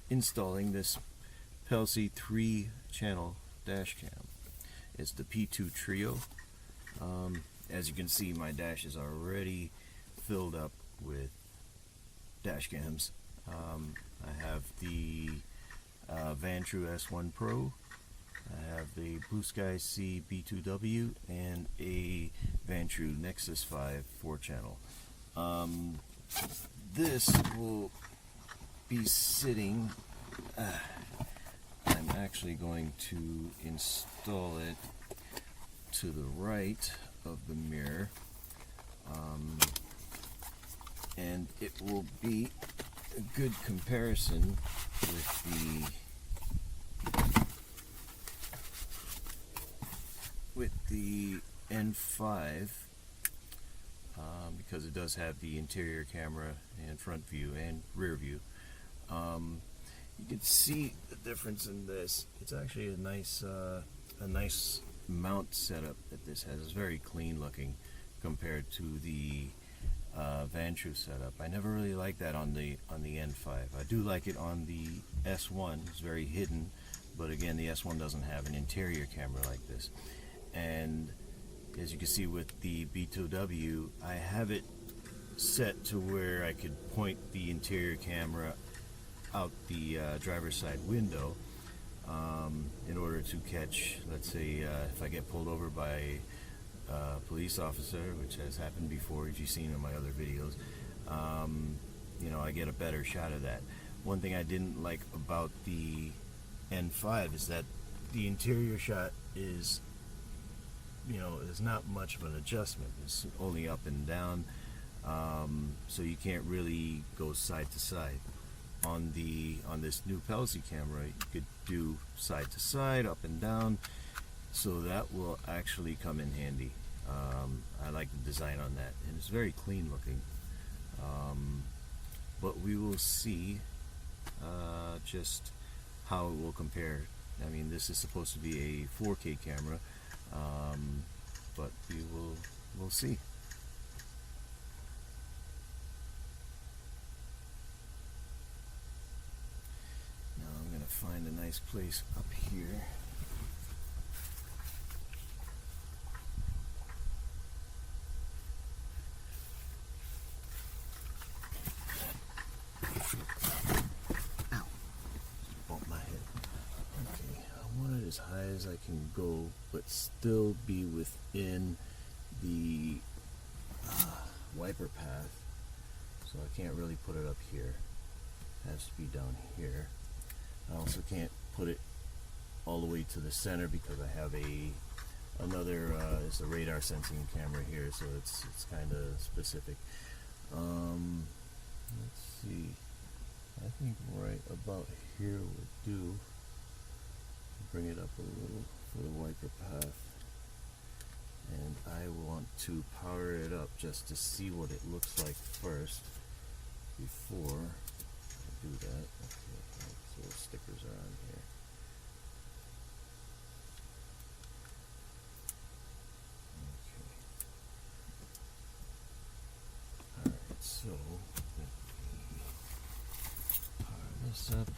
installing this PelSee 3-channel dash cam. It's the P2 Trio. As you can see, my dash is already filled up with dash cams. I have the Vantrue S1 Pro, I have the Blue Sky C B2W, and a Vantrue Nexus 5 4-channel. This will be sitting, I'm actually going to install it to the right of the mirror, and it will be a good comparison with the N5, because it does have the interior camera and front view and rear view. You can see the difference in this. It's actually a nice mount setup that this has. It's very clean looking compared to the Vantrue setup. I never really liked that on the N5. I do like it on the S1. It's very hidden, but again, the S1 doesn't have an interior camera like this. And as you can see with the B2W, I have it set to where I could point the interior camera out the driver's side window in order to catch, let's say, if I get pulled over by a police officer, which has happened before, as you've seen in my other videos. You know, I get a better shot of that. One thing I didn't like about the N5 is that the interior shot is, you know, there's not much of an adjustment. It's only up and down, so you can't really go side to side. On this new PelSee camera, you could do side to side, up and down, so that will actually come in handy. I like the design on that, and it's very clean looking. But we will see just how it will compare. I mean, this is supposed to be a 4K camera, but we'll see. Now I'm going to find a nice place up here. Ow! Bumped my head. Okay, I want it as high as I can go, but still be within the wiper path. So I can't really put it up here. It has to be down here. I also can't put it all the way to the center because I have another it's a radar sensing camera here, so it's kind of specific. Let's see. I think right about here would do. Bring it up a little for the wiper path, and I want to power it up just to see what it looks like first before I do that. Okay, so the stickers are on here. Okay. Alright, so let me power this up.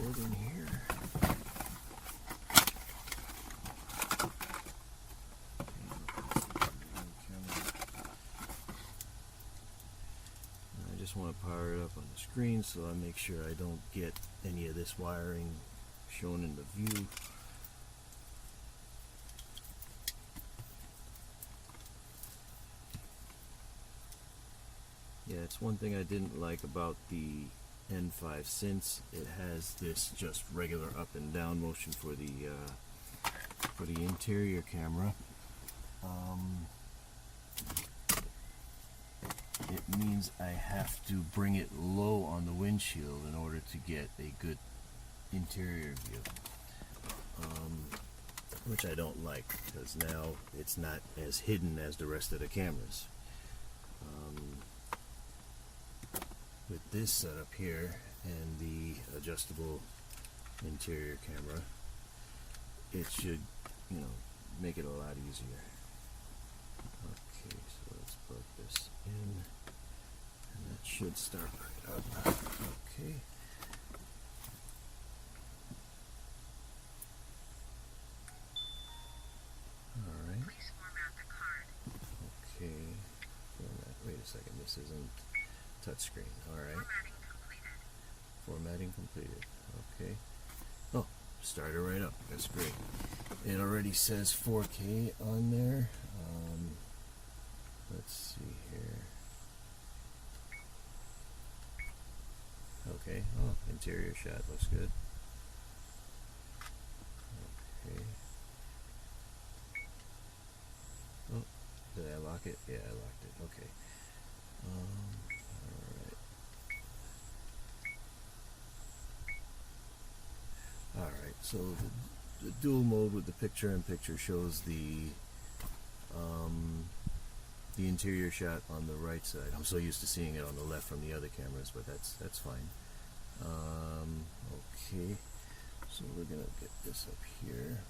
In here. I just want to power it up on the screen so I make sure I don't get any of this wiring shown in the view. Yeah, it's one thing I didn't like about the N5, since it has this just regular up and down motion for the interior camera. It means means I have to bring it low on the windshield in order to get a good interior view, which I don't like, because now it's not as hidden as the rest of the cameras. With this setup here and the adjustable interior camera, it should, you know, make it a lot easier. Okay, so let's plug this in, and that should start right up. Okay. Alright. Please format the card. Okay. Format. Wait a second, this isn't touchscreen. Alright. Formatting completed. Formatting completed. Okay. Oh, started right up. That's great. It already says 4K on there. Let's see here. Okay. Oh, interior shot looks good. Okay. Oh, did I lock it? Yeah, I locked it. Okay. Alright, so the dual mode with the picture-in-picture shows the interior shot on the right side. I'm so used to seeing it on the left from the other cameras, but that's fine. Okay, so we're gonna get this up here.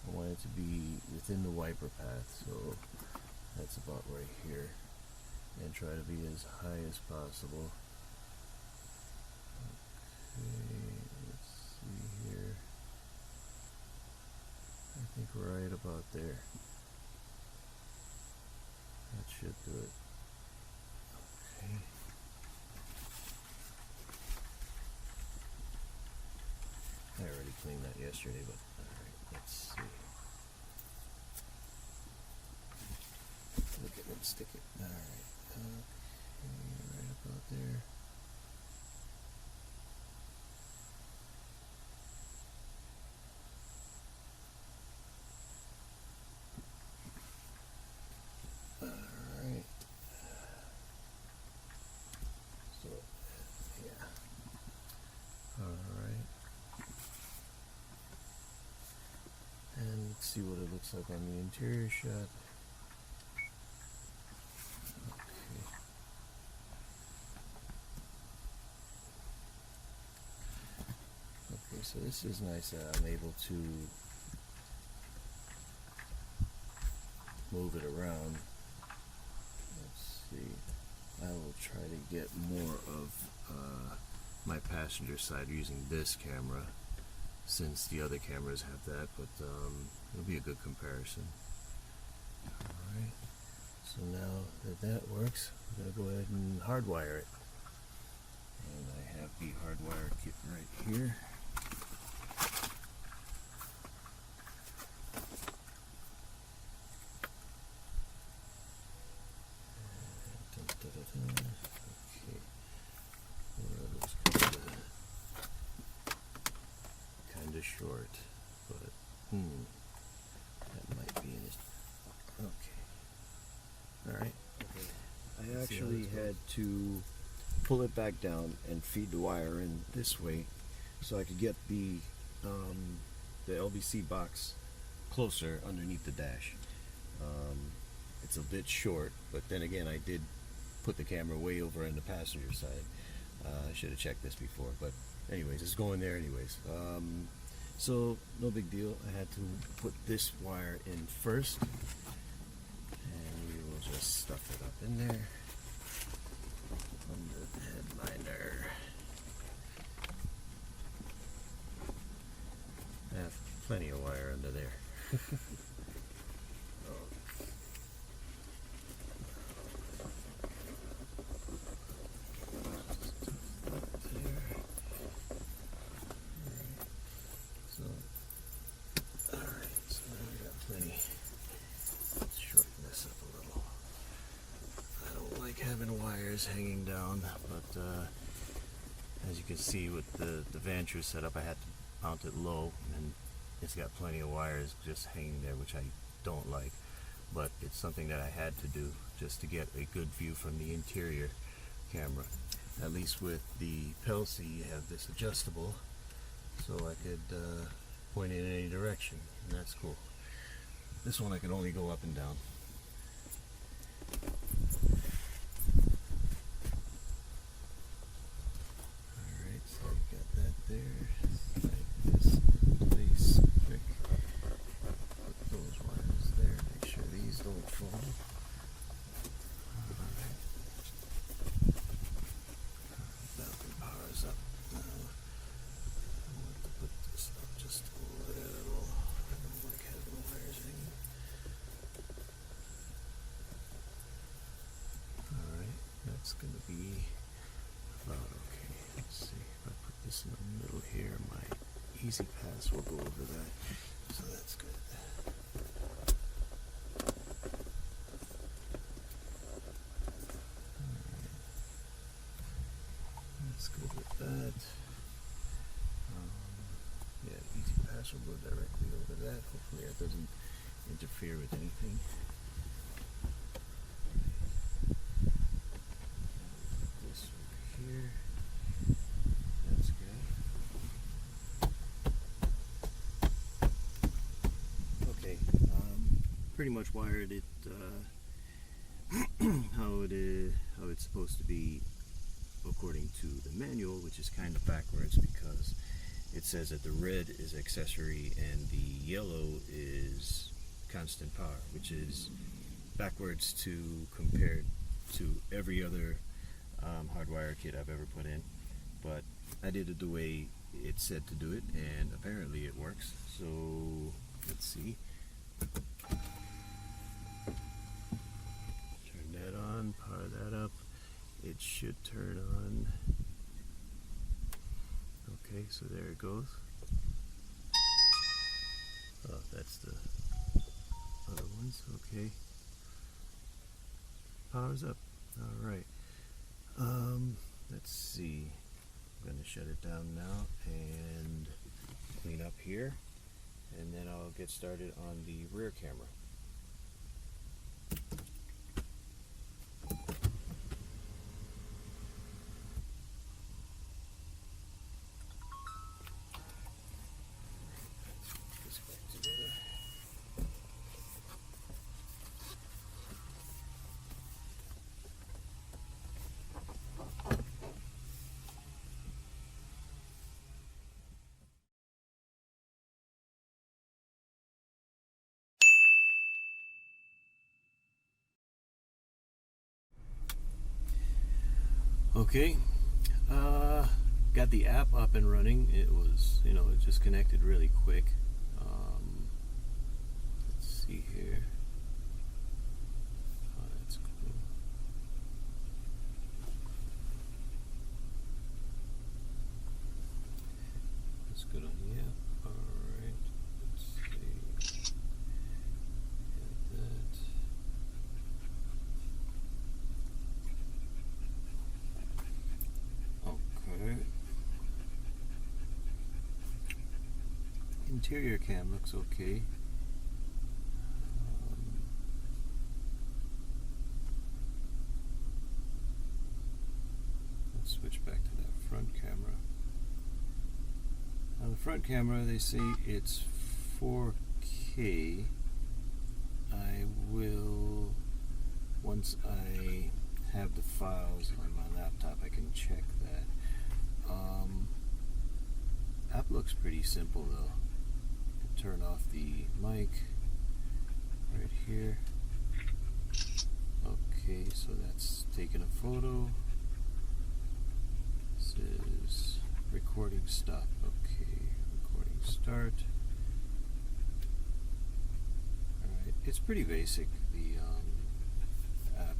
I want it to be within the wiper path, so that's about right here, and try to be as high as possible. Okay, let's see here. I think right about there. That should do it. Okay. I already cleaned that yesterday, but alright, let's see. Look at it, stick it. Alright. Okay, right about there. Alright. So, yeah. Alright. And let's see what it looks like on the interior shot. Okay, so this is nice that I'm able to move it around. Let's see. I will try to get more of my passenger side using this camera, since the other cameras have that, but it'll be a good comparison. Alright, so now that that works, I'm going to go ahead and hardwire it. And I have the hardwire kit right here. Okay, well, that looks kind of short, but that might be in it. Okay. All right. I actually had to pull it back down and feed the wire in this way, so I could get the LBC box closer underneath the dash. It's a bit short, but then again, I did put the camera way over in the passenger side. I should have checked this before, but anyways, it's going there anyways. So no big deal. I had to put this wire in first, and we will just stuff it up in there under the headliner. I have plenty of wire under there. Having wires hanging down, but as you can see with the Vantru setup, I had to mount it low, and it's got plenty of wires just hanging there, which I don't like, but it's something that I had to do just to get a good view from the interior camera. At least with the PelSee, you have this adjustable, so I could point it in any direction, and that's cool. This one I can only go up and down. Alright, so you got that there. Slide this in place quick. Put those wires there, make sure these don't fall. It's going to be about okay. Let's see if I put this in the middle here, my easy pass will go over that, so that's good. Alright, that's good with that. Yeah, easy pass will go directly over that. Hopefully that doesn't interfere with anything. Here. That's good. Okay, pretty much wired it how it's supposed to be according to the manual, which is kind of backwards because it says that the red is accessory and the yellow is constant power, which is backwards to compared to every other hardwire kit I've ever put in, but I did it the way it said to do it, and apparently it works. So let's see. Turn that on, power that up. It should turn on. Okay, so there it goes. Oh, that's the other ones. Okay, powers up. All right. Let's see. I'm going to shut it down now and clean up here, and then I'll get started on the rear camera. This back together. Okay, got the app up and running. It was, it just connected really quick. Let's see here. Oh, that's cool. That's good on the app. Alright, let's see. Add that. Okay. Interior cam looks okay. Let's switch back to that front camera. On the front camera, they say it's 4K. I will, once I have the files on my laptop, I can check that. App looks pretty simple though. Turn off the mic right here. Okay, so that's taking a photo. This is recording stop. Okay, recording start. Alright, it's pretty basic, the app.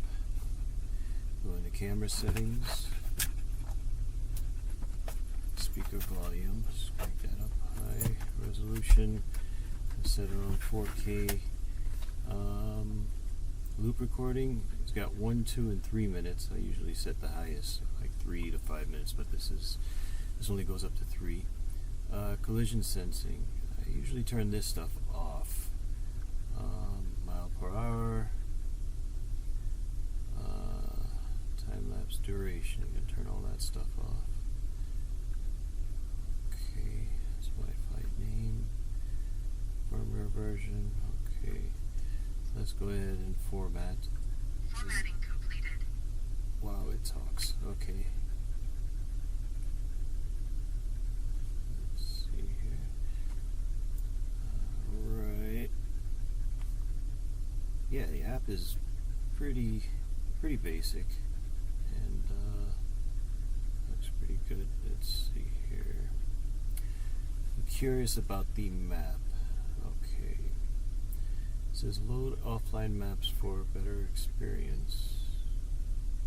Go into camera settings, speaker volume, just crank that up high, resolution, set it on 4K. Loop recording, it's got 1, 2, and 3 minutes. I usually set the highest, like 3 to 5 minutes, but this only goes up to 3. Collision sensing, I usually turn this stuff off. Mile per hour, duration. You can turn all that stuff off. Okay, that's Wi-Fi name. Firmware version. Okay, let's go ahead and format. Formatting completed. Wow, it talks. Okay. Let's see here. Alright. Yeah, the app is pretty basic, and looks pretty good. Let's see here. I'm curious about the map. Okay. It says load offline maps for better experience.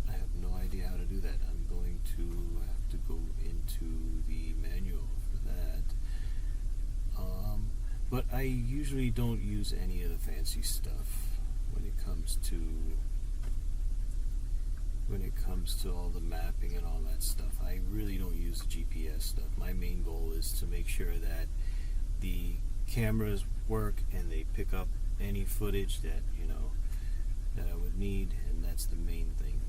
I have no idea how to do that. I'm going to have to go into the manual for that. But I usually don't use any of the fancy stuff when it comes to all the mapping and all that stuff. I really don't use the GPS stuff. My main goal is to make sure that the cameras work and they pick up any footage that that I would need, and that's the main thing.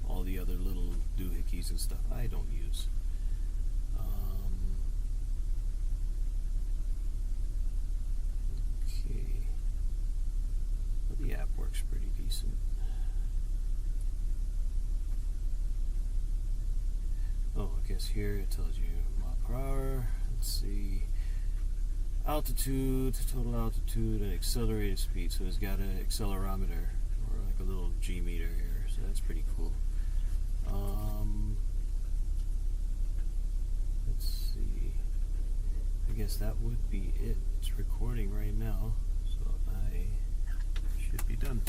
All the other little doohickeys and stuff I don't use. Okay, well, the app works pretty decent. Oh, I guess here it tells you mile per hour. Let's see. Altitude, total altitude, and accelerated speed. So it's got an accelerometer, or like a little G meter here. So that's pretty cool. Let's see. I guess that would be it. It's recording right now, so I should be done.